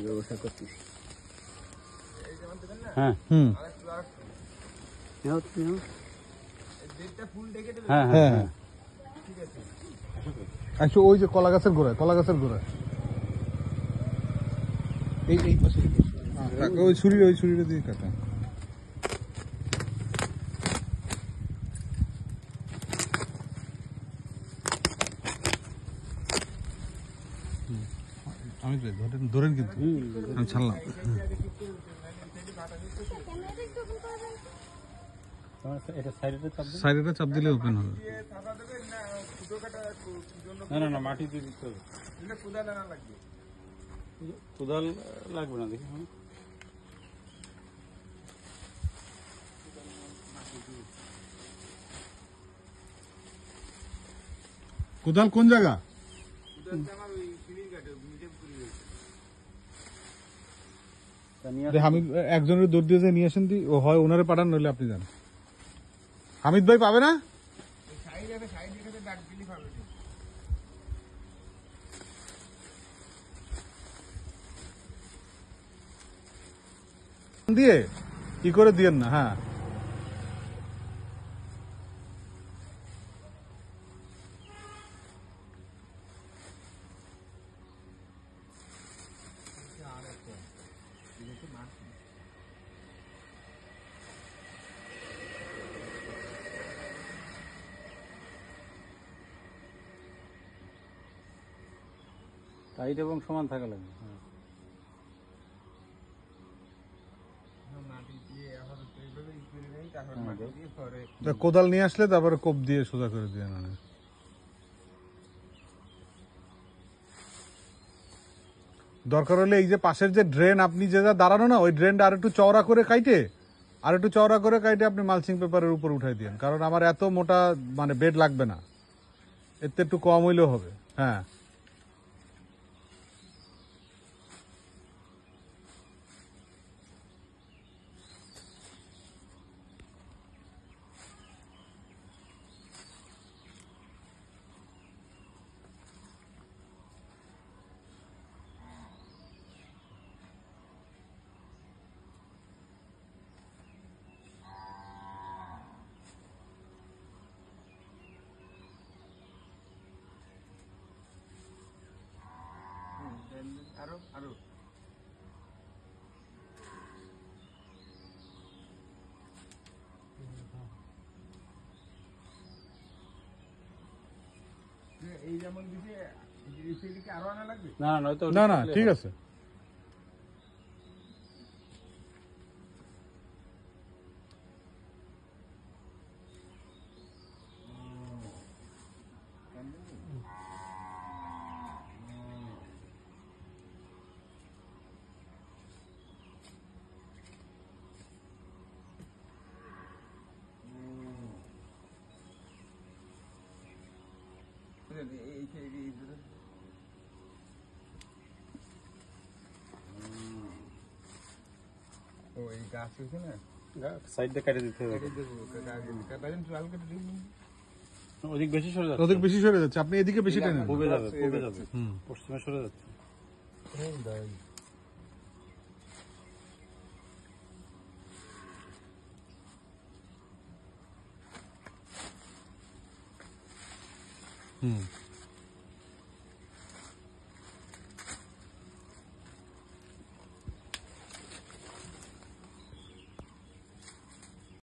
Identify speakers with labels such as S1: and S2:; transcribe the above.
S1: ব্যবস্থা করতেছি।
S2: হ্যাঁ
S1: হ্যাঁ
S2: হ্যাঁ
S1: হ্যাঁ
S2: আচ্ছা, ওই যে কলা গাছের গোড়ায়, এই পাশে ওই ছুরিটা দিয়ে কাটা। আমি ধরেন কিন্তু আমি ছাড়লাম। সাইডে চাপ দিলে ওপেন হবে।
S1: না মাটি দিয়ে দিতে হবে। কোদাল লাগবে না দেখি।
S2: কোদাল কোন জায়গা? হামিদ একজনের দৌড় দিয়ে নিয়ে আসেন, ও হয় ওনারে পাঠান, নইলে আপনি যান। হামিদ ভাই পাবে না? দিয়ে কি করে দিয়েন না। হ্যাঁ
S1: টাইট এবং সমান থাকা লাগবে।
S2: কোদাল নিয়ে আসলে তারপরে কোপ দিয়ে সোজা করে দিয়ে মানে। দরকার হলে এই যে পাশের যে ড্রেন আপনি যেটা দাঁড়ানো না, ওই ড্রেনটা আর একটু চওড়া করে কাইটে আপনি মালচিং পেপারের উপর উঠাই দিন, কারণ আমার এত মোটা মানে বেড লাগবে না, এতে একটু কম হইলেও হবে। হ্যাঁ
S3: আরো এই যেমন দিকে আরো আনা লাগবে।
S2: না ঠিক আছে।
S3: এই গাছ হয়েছে না,
S1: সাইড দিয়ে কেটে দিতে হবে। অধিক বেশি সরে যাচ্ছে।
S2: আপনি এদিকে বেশি টানেন,
S1: কমে যাবে পশ্চিমে সরে যাচ্ছে।
S2: হুম